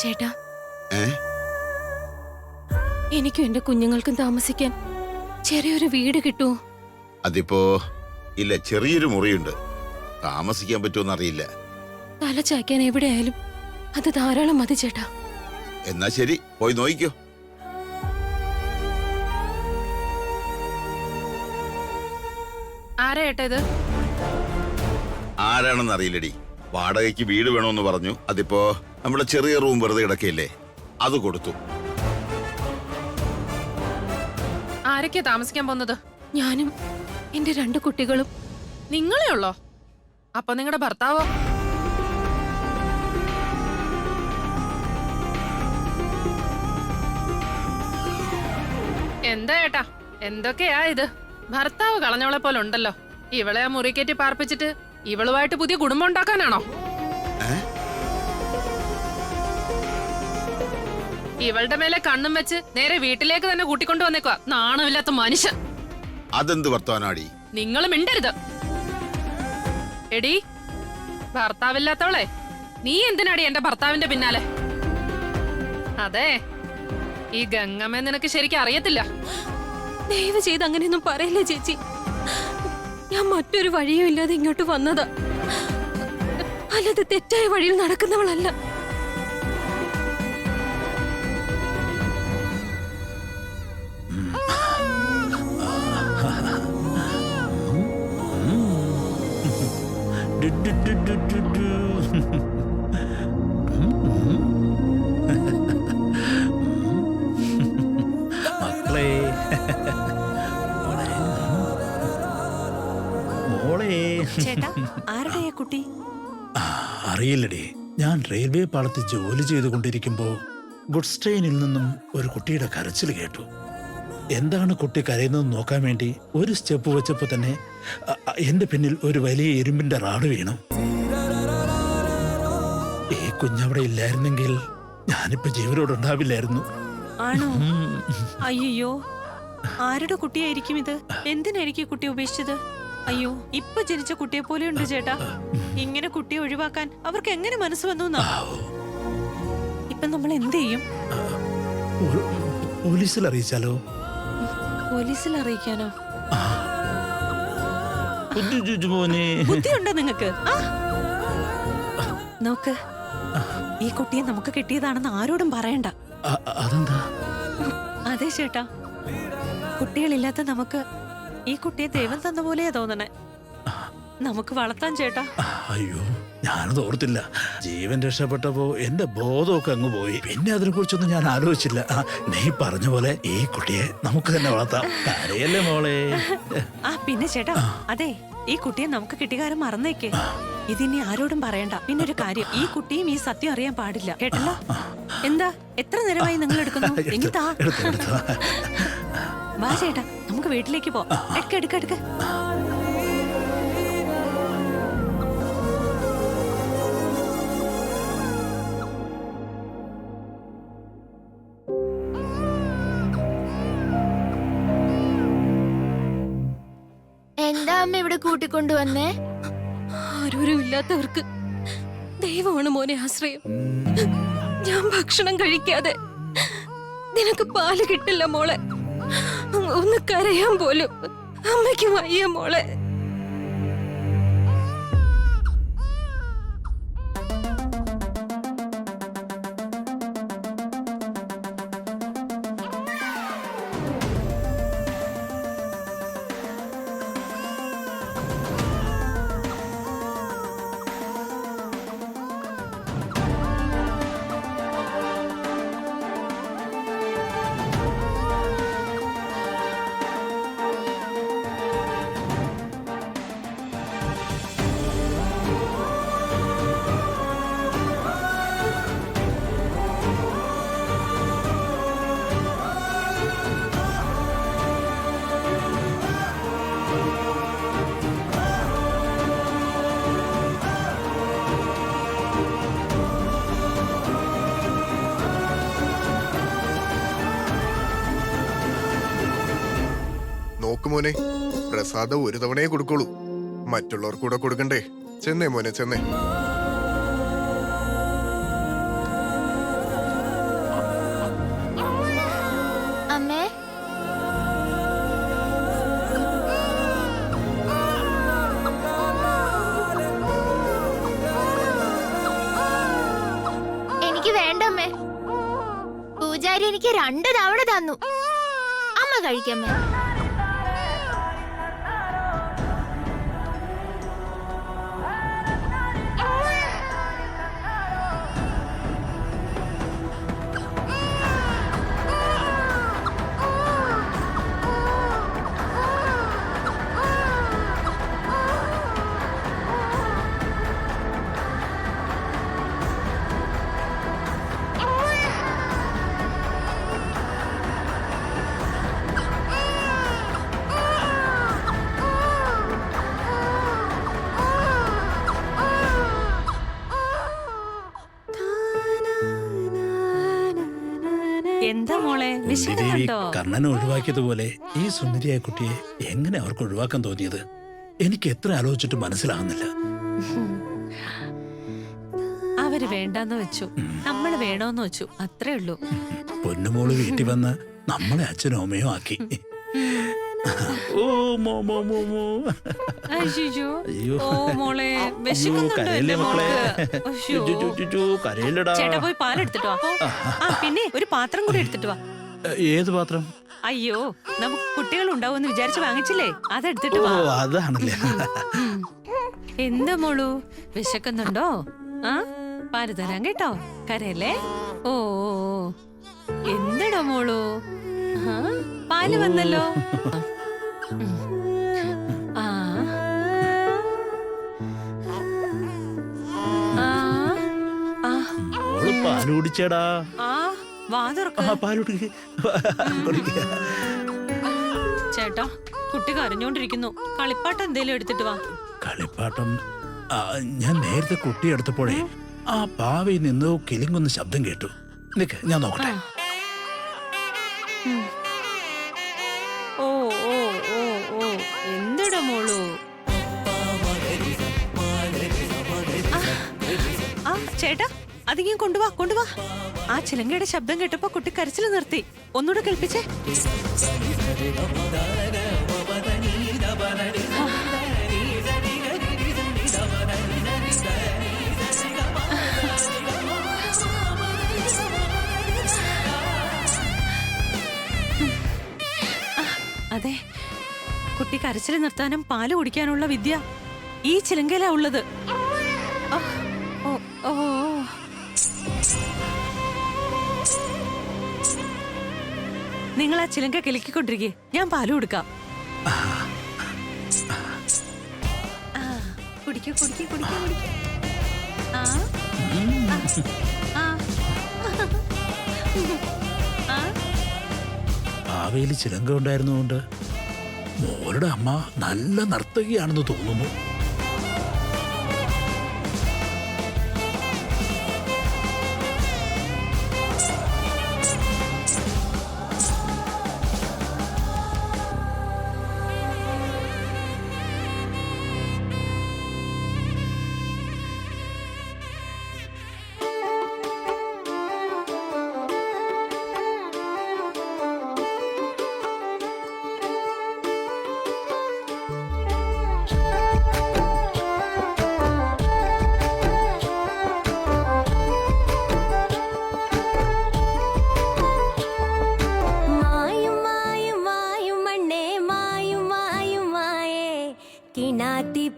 ചേട്ടാ, എനിക്കും എന്റെ കുഞ്ഞുങ്ങൾക്കും താമസിക്കാൻ ചെറിയൊരു വീട് കിട്ടുമോ? അതിപ്പോ ഇല്ല, ചെറിയൊരു മുറിയുണ്ട്. താമസിക്കാൻ പറ്റുമെന്ന് അറിയില്ല. തല ചായ്ക്കാൻ എവിടെയായാലും അത് ധാരാളം മതി ചേട്ടാ. എന്നാ ശരി, പോയി നോക്കിക്കോ. ആരാ ഏട്ടാ ഇത്? ആരാണെന്ന് അറിയില്ലടി. വാടകയ്ക്ക് വീട് വേണമെന്ന് പറഞ്ഞു. അതിപ്പോ നമ്മുടെ ചെറിയ റൂം വെറുതെ കിടക്കയില്ലേ, അത് കൊടുത്തു. ആരൊക്കെയാ താമസിക്കാൻ പോകുന്നത്? ഞാനും എന്റെ 2 കുട്ടികളും. നിങ്ങളേ ഉള്ളോ? അപ്പൊ നിങ്ങളുടെ ഭർത്താവോ? എന്താ ഏട്ടാ, എന്തൊക്കെയാ ഇത്? ഭർത്താവ് കളഞ്ഞവളെ പോലെ ഉണ്ടല്ലോ. ഇവളെ ആ മുറിക്കേറ്റി പാർപ്പിച്ചിട്ട് ഇവളുമായിട്ട് പുതിയ കുടുംബം ഉണ്ടാക്കാനാണോ? ഇവളുടെ മേലെ കണ്ണും വെച്ച് നേരെ വീട്ടിലേക്ക് തന്നെ കൂട്ടിക്കൊണ്ടു വന്നേക്കുക. നാണമില്ലാത്ത മനുഷ്യൻ. അതെന്ത് വർത്തമാനാടി? നിങ്ങൾ മിണ്ടരുത്. എടി ഭർത്താവില്ലാത്തവളെ, നീ എന്തിനാടി എന്റെ ഭർത്താവിന്റെ പിന്നാലെ? അതെ, ഈ ഗംഗമ്മ നിനക്ക് ശരിക്കും അറിയത്തില്ല. ദയവ് ചെയ്ത് അങ്ങനെയൊന്നും പറയില്ലേ ചേച്ചി. ഞാൻ മറ്റൊരു വഴിയും ഇല്ലാതെ ഇങ്ങോട്ട് വന്നതാ, അല്ലാതെ തെറ്റായ വഴിയിൽ നടക്കുന്നവളല്ല. മക്കളെ, മോളെ. ചേട്ടാ, ആരുടെയാ കുട്ടി? അറിയില്ലടേ. ഞാൻ റെയിൽവേ പാളത്തിൽ ജോലി ചെയ്തുകൊണ്ടിരിക്കുമ്പോ ഗുഡ്സ് ട്രെയിനിൽ നിന്നും ഒരു കുട്ടിയുടെ കരച്ചിൽ കേട്ടു. എന്താണ് കുട്ടി കരയുന്നത് നോക്കാൻ വേണ്ടി ഒരു സ്റ്റെപ്പ് വെച്ചപ്പോ തന്നെ എന്റെ പിന്നിൽ ഒരു വലിയ ഇരുമ്പിന്റെ റാഡ് വീണു. ഈ കുഞ്ഞവിടെ ഇല്ലായിരുന്നെങ്കിൽ ഞാനിപ്പോ ജീവനോടുണ്ടാവില്ലായിരുന്നു. ആണോ? അയ്യോ, ആരുടെ കുട്ടിയായിരിക്കും ഇത്? എന്തിനായിരിക്കും കുട്ടി ഉപേക്ഷിച്ചത്? അയ്യോ, ഇപ്പൊ ജനിച്ച കുട്ടിയെ പോലെ ഉണ്ട് ചേട്ടാ. ഇങ്ങനെ കുട്ടിയെ ഒഴിവാക്കാൻ അവർക്ക് എങ്ങനെ മനസ്സ് വന്നു? ഇപ്പൊ നമ്മൾ എന്ത് ചെയ്യും? പോലീസിൽ അറിയിച്ചാലോ? പോലീസിൽ അറിയിക്കാനോ? ബുദ്ധിയുണ്ടോ നിങ്ങക്ക്? നോക്ക്, ഈ കുട്ടിയെ നമുക്ക് കിട്ടിയതാണെന്ന് ആരോടും പറയണ്ട. അതെന്താ? അതെ ചേട്ടാ, കുട്ടികളില്ലാത്ത നമുക്ക് ഈ കുട്ടിയെ ദൈവം തന്ന പോലെയാ തോന്നണേ. നമുക്ക് വളർത്താൻ ചേട്ടാ. അയ്യോ, ഞാനത് ഓർത്തില്ല. ജീവൻ രക്ഷപ്പെട്ടപ്പോ എന്റെ ബോധമൊക്കെ അങ്ങ് പോയി. പിന്നെ അതിനെ കുറിച്ചൊന്നും ഞാൻ ആലോചിച്ചില്ല. നീ പറഞ്ഞ പോലെ ഈ കുട്ടിയെ നമുക്ക് തന്നെ വളർത്താം. കരയല്ലേ മോളെ? പിന്നെ ചേട്ടാ, അതെ, ഈ കുട്ടിയെ നമുക്ക് കിട്ടിയ കാര്യം മറന്നേക്ക്. ഇതിനി ആരോടും പറയണ്ട. പിന്നെ ഒരു കാര്യം, ഈ കുട്ടിയും ഈ സത്യം അറിയാൻ പാടില്ല, കേട്ടല്ലോ? എന്താ, എത്ര നേരമായി നിങ്ങൾ എടുക്കുന്നു? വാ ചേട്ടാ, നമുക്ക് വീട്ടിലേക്ക് പോ. എടുക്ക. എന്താ അമ്മ ഇവിടെ കൂട്ടിക്കൊണ്ടുവന്നേ? ആരോരും ഇല്ലാത്തവർക്ക് ദൈവമാണ് മോനെ ആശ്രയം. ഞാൻ ഭക്ഷണം കഴിക്കാതെ നിനക്ക് പാല് കിട്ടില്ല മോളെ. ഒന്ന് കരയാൻ പോലും അമ്മയ്ക്ക് വയ്യ മോളെ. മോനെ, പ്രസാദം ഒരു തവണയെ കൊടുക്കുള്ളൂ, മറ്റുള്ളവർക്ക് കൂടെ കൊടുക്കണ്ടേ? ചെന്നേ മോനെ, ചെന്നേ. അവരെനിക്ക് 2 തവണ തന്നു. അമ്മ കഴിക്കമ്മേ. എന്താ മോളെ ദേവി വിശക്കുന്നുണ്ടോ? കർണനെ ഒഴിവാക്കിയതുപോലെ ഈ സുന്ദരിയായ കുട്ടിയെ എങ്ങനെ അവർക്ക് ഒഴിവാക്കാൻ തോന്നിയത് എനിക്ക് എത്ര ആലോചിച്ചിട്ട് മനസ്സിലാകുന്നില്ല. അവര് വേണ്ടെന്ന് വെച്ചു, നമ്മള് വേണോന്ന് വെച്ചു, അത്രേ ഉള്ളൂ. പൊന്നുമോള് വീട്ടിൽ വന്ന് നമ്മളെ അച്ഛനും അമ്മയും ആക്കി. ഓ മോ മോ മോ മോ. അയ്യോ അയ്യോ. ഓ മോളെ അയ്യോ, വിശക്കുന്നുണ്ടോ കരയില്ലേ എന്റെ മക്കളെ? മോൾക്ക്? അയ്യോ. കരയില്ലടാ. ചേട്ടാ പോയി പാലെടുത്തിട്ട് വാ. ആ പിന്നെ ഒരു പാത്രം കൂടി എടുത്തിട്ട് വാ. ഏത് പാത്രം? അയ്യോ നമുക്ക് കുട്ടികൾ ഉണ്ടാവുമെന്ന് വിചാരിച്ച് വാങ്ങിച്ചില്ലേ, അതെടുത്തിട്ട് ഓ വാ. അതാണല്ലേ. എന്താ മോളു വിശക്കുന്നുണ്ടോ? ആ പാല് തരാം കേട്ടോ, കരയല്ലേ. ഓ എന്താടാ മോളു? ആ, പാല് വന്നല്ലോ. ആ ആ ആ മോള് പാല് കുടിച്ചേടാ. ആ വാ തുറക്ക. പാല് കുടിക്ക്. ചേട്ടാ കുട്ടി കരഞ്ഞോണ്ടിരിക്കുന്നു, കളിപ്പാട്ടം എന്തേലും എടുത്തിട്ട് വാ. കളിപ്പാട്ടം ഞാൻ നേരത്തെ കുട്ടി എടുത്തപ്പോഴേ ആ പാവയിൽ നിന്ന് കിളിങ്ങുന്ന ശബ്ദം കേട്ടു. നിക്ക് ഞാൻ നോക്കട്ടെ. ഓ ഓ ഓ ഓ എന്തിടാ മോളു? ആ ചേട്ടാ അതിങ്ങനെ കൊണ്ടുവാ കൊണ്ടുവാ. ആ ചിലങ്കയുടെ ശബ്ദം കേട്ടപ്പോ കുട്ടി കരച്ചിൽ നിർത്തി. ഒന്നുകൂടെ കേൾപ്പിച്ചേ. അതെ, കുട്ടി കരച്ചിൽ നിർത്താനും പാല് കുടിക്കാനുള്ള വിദ്യ ഈ ചിലങ്കയിലാ ഉള്ളത്. ആ, ഓ, ഓ, ഓ. നിങ്ങൾ ആ ചിലങ്ക കിലുക്കിക്കൊണ്ടിരിക്കെ, ഞാൻ പാല് കൊടുക്കാം. കുടിക്കൂ കുടിക്കൂ കുടിക്കൂ കുടിക്കൂ. ആ ആ ആ പാവയിൽ ചിലങ്ക ഉണ്ടായിരുന്നുകൊണ്ട് മോളുടെ അമ്മ നല്ല നർത്തകിയാണെന്ന് തോന്നുന്നു.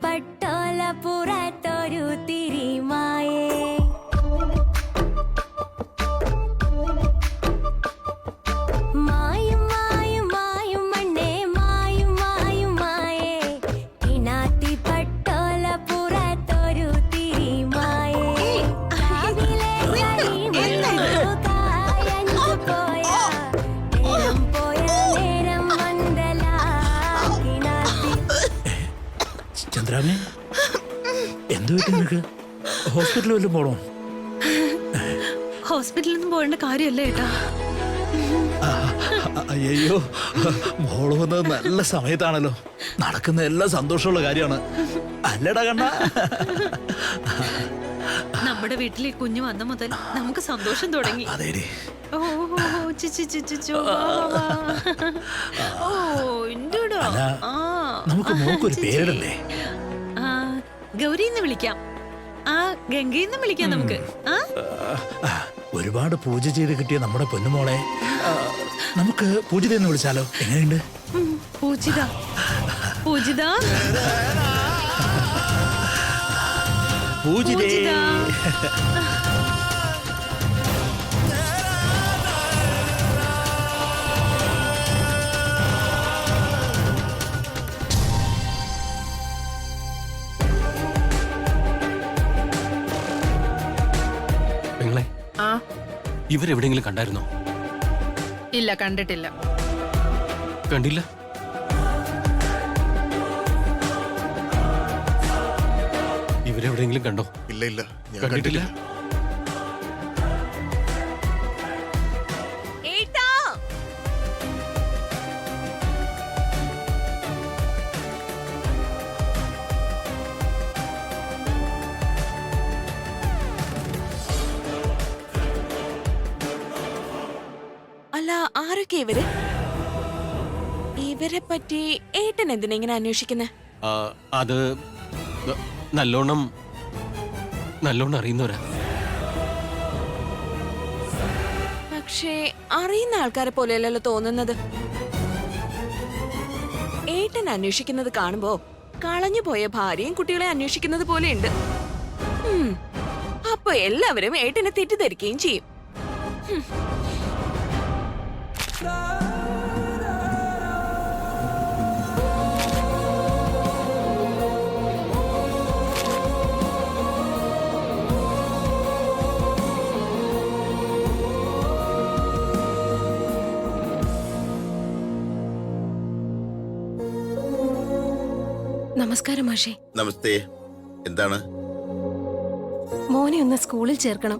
പട്ടോല പുറത്തൊരു തിരിമായേ മായും മായും മായും മണ്ണേ മായും മായും മായേ കിനാത്തി പട്ടോല പുറത്തൊരു തിരിമായേ കാവിലെ കരിമണ്ണു കായഞ്ചു പോയാ നേരം പോയാ നേരം വന്നലാ കിനാത്തി. ചന്ദ്രാമേ, എന്ത് പറ്റി നിനക്ക്? ഹോസ്പിറ്റലിൽ വല്ലതും പോണോ? ഹോസ്പിറ്റലിൽ നിന്ന് പോകേണ്ട കാര്യമല്ല ഏട്ടാ. അയ്യോ, മോള് വന്നത് നല്ല സമയത്താണല്ലോ. നടക്കുന്ന എല്ലാം സന്തോഷമുള്ള കാര്യമാണ് അല്ലടാ കണ്ണ. നമ്മുടെ വീട്ടിൽ ഈ കുഞ്ഞു വന്ന മുതൽ നമുക്ക് സന്തോഷം തുടങ്ങി. അതേടി. ഓ ചി, ചി, ചി, ചി, ചോ, വാ, വാ, വാ. ഓ എന്തുടാ? അല്ല, ആ, നമുക്ക് മോക്കൊരു ചി, ചി. പേരിടണ്ടേ? ആ, ഗൗരി എന്ന് വിളിക്കാം. ആ ഗംഗയെന്നും വിളിക്കാം നമുക്ക്. ആ ആ, ഒരുപാട് പൂജ ചെയ്ത് കിട്ടിയ നമ്മുടെ പൊന്നുമോളെ നമുക്ക് പൂജിത എന്ന് വിളിച്ചാലോ? എങ്ങനെയുണ്ട്? പൂജിത. പൂജിത. പൂജിതേ. പൂജിത. പെങ്ങളെ, ആ ഇവരെവിടെയെങ്കിലും കണ്ടായിരുന്നോ? ഇല്ല, കണ്ടിട്ടില്ല. കണ്ടില്ല. ഇവരെവിടെയെങ്കിലും കണ്ടോ? ഇല്ല ഇല്ല, ഞാൻ കണ്ടിട്ടില്ല. കണ്ടിട്ടില്ല. അല്ല, ആരൊക്കെ ഇവര്? ഇവരെ പറ്റി ഏട്ടൻ എന്തിനാ ഇങ്ങനെ അന്വേഷിക്കുന്നേ? ആ, അത് നല്ലോണം അറിയുന്നവരാ. പക്ഷേ അറിയുന്ന ആൾക്കാരെ പോലെയല്ലല്ലോ തോന്നുന്നത്. ഏട്ടൻ അന്വേഷിക്കുന്നത് കാണുമ്പോ കളഞ്ഞു പോയ ഭാര്യയും കുട്ടികളെ അന്വേഷിക്കുന്നത് പോലെയുണ്ട്. അപ്പൊ എല്ലാവരും ഏട്ടനെ തെറ്റിദ്ധരിക്കുകയും ചെയ്യും. നമസ്കാരം മാഷേ. നമസ്തേ. എന്താണ്? മോനെ ഒന്ന് സ്കൂളിൽ ചേർക്കണം.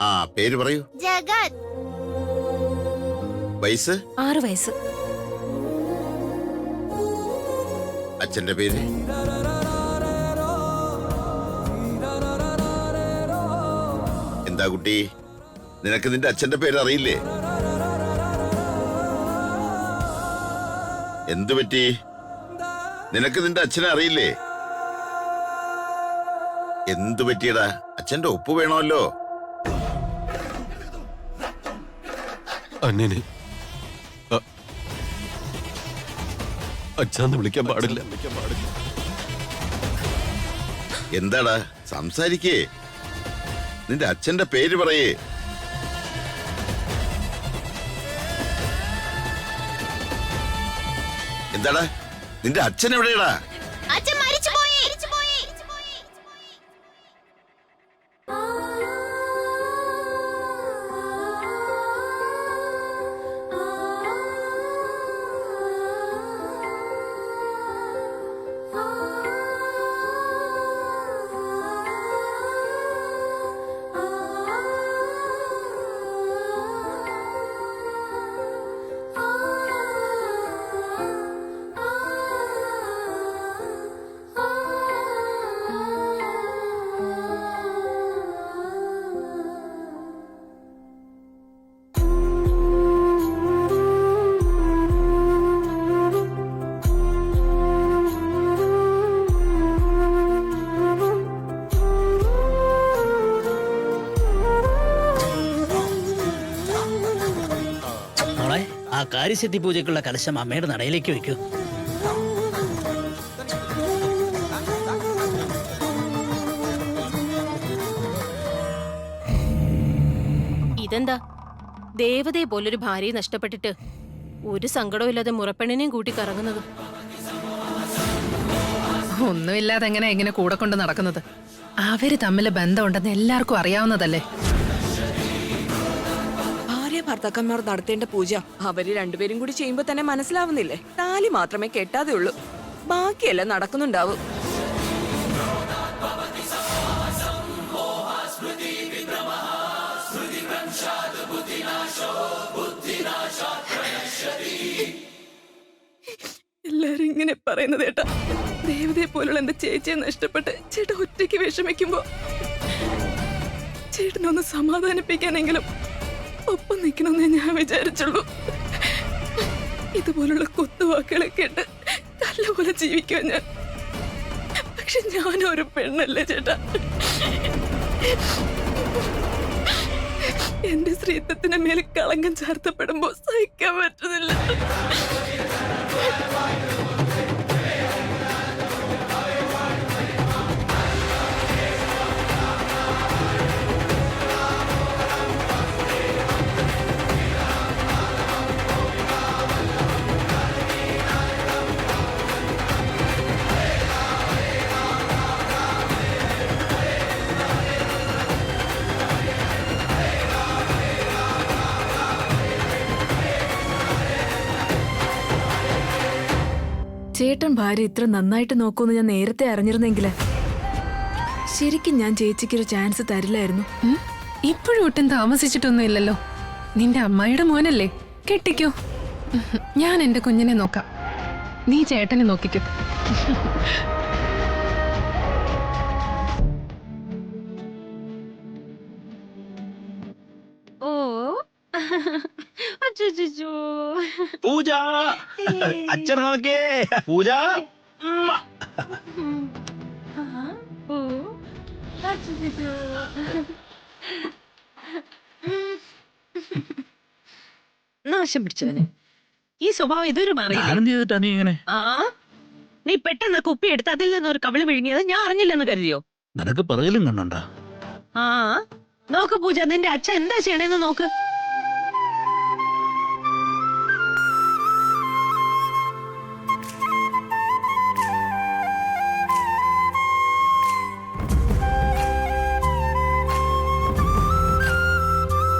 ആ, പേര് പറയൂ. ജഗത്. വയസ്സ്? 6 വയസ്സ്. അച്ഛന്റെ പേര്? എന്താ കുട്ടി, നിനക്ക് നിന്റെ അച്ഛന്റെ പേര് അറിയില്ലേ? എന്തു പറ്റി? നിനക്ക് നിന്റെ അച്ഛനെ അറിയില്ലേ? എന്തു പറ്റിയടാ? അച്ഛന്റെ ഒപ്പ് വേണമല്ലോ. അന്യന് അച്ഛാന്ന് വിളിക്കാൻ പാടില്ല. എന്താടാ, സംസാരിക്കേ. നിന്റെ അച്ഛന്റെ പേര് പറയേ. എന്താടാ, നിന്റെ അച്ഛൻ എവിടെയാടാ? അച്ഛൻ മരിച്ചുപോയി. മോളെ, ആ കാര്യസിദ്ധി പൂജയ്ക്കുള്ള കലശം അമ്മയുടെ നടയിലേക്ക് വെക്കൂ. ഇതെന്താ, ദേവതയെ പോലൊരു ഭാര്യയെ നഷ്ടപ്പെട്ടിട്ട് ഒരു സങ്കടവും ഇല്ലാതെ മുറപ്പെണ്ണിനെയും കൂട്ടി കറങ്ങുന്നത്? ഒന്നുമില്ലാതെ ഇങ്ങനെ കൂടെ കൊണ്ട് നടക്കുന്നത്? അവര് തമ്മിൽ ബന്ധമുണ്ടെന്ന് എല്ലാവർക്കും അറിയാവുന്നതല്ലേ. ഭാര്യ ഭർത്താക്കന്മാർ നടത്തേണ്ട പൂജ അവര് രണ്ടുപേരും കൂടി ചെയ്യുമ്പോ തന്നെ മനസ്സിലാവുന്നില്ലേ? താലി മാത്രമേ കെട്ടാതെ ഉള്ളൂ, ബാക്കിയെല്ലാം നടക്കുന്നുണ്ടാവും. എല്ലാരും ഇങ്ങനെ പറയുന്നത് ചേട്ടാ, ദേവതയെ പോലുള്ള എന്റെ ചേച്ചിയെ നഷ്ടപ്പെട്ട് ചേട്ടാ ഒറ്റയ്ക്ക് വിഷമിക്കുമ്പോ ചേട്ടനൊന്ന് സമാധാനിപ്പിക്കാനെങ്കിലും ഒപ്പം നിൽക്കണമെന്നേ ഞാൻ വിചാരിച്ചുള്ളൂ. ഇതുപോലുള്ള കുത്തുവാക്കുകളെ കേട്ട് നല്ലപോലെ ജീവിക്കാൻ ഞാൻ. പക്ഷെ ഞാനൊരു പെണ്ണല്ലേ ചേട്ടാ. എന്റെ സ്ത്രീത്വത്തിന് മേൽ കളങ്കം ചാർത്തപ്പെടുമ്പോ സഹിക്കാൻ പറ്റുന്നില്ല. ചേട്ടൻ ഭാര്യ ഇത്ര നന്നായിട്ട് നോക്കൂന്ന് ഞാൻ നേരത്തെ അറിഞ്ഞിരുന്നെങ്കില് ശരിക്കും ഞാൻ ചേച്ചിക്കൊരു ചാൻസ് തരില്ലായിരുന്നു. ഇപ്പോഴും ഒട്ടും താമസിച്ചിട്ടൊന്നും ഇല്ലല്ലോ. നിന്റെ അമ്മായിയുടെ മോനല്ലേ, കെട്ടിക്കോ. ഞാൻ എന്റെ കുഞ്ഞിനെ നോക്കാം, നീ ചേട്ടനെ നോക്കിക്കോ. ഓ അച്ചോ. പൂജ അച്ഛൻ നോക്കേ പൂജ. ഓ അച്ചോ. നാശം പിടിച്ചവന് ഈ സ്വഭാവം ഇതൊരു മാറി. ആനന്ദി ചെയ്തിട്ടാ നീ ഇങ്ങനെ? ആ നീ പെട്ടെന്ന് കുപ്പി എടുത്ത് അതിൽ നിന്ന് ഒരു കവിള് വിഴുങ്ങിയത് ഞാൻ അറിഞ്ഞില്ലെന്ന് കരുതിയോ? നിനക്ക് പിറകിലും കണ്ണുണ്ടാ? ആ നോക്ക് പൂജ, നിന്റെ അച്ഛൻ എന്താ ചെയ്യണേന്ന് നോക്ക്.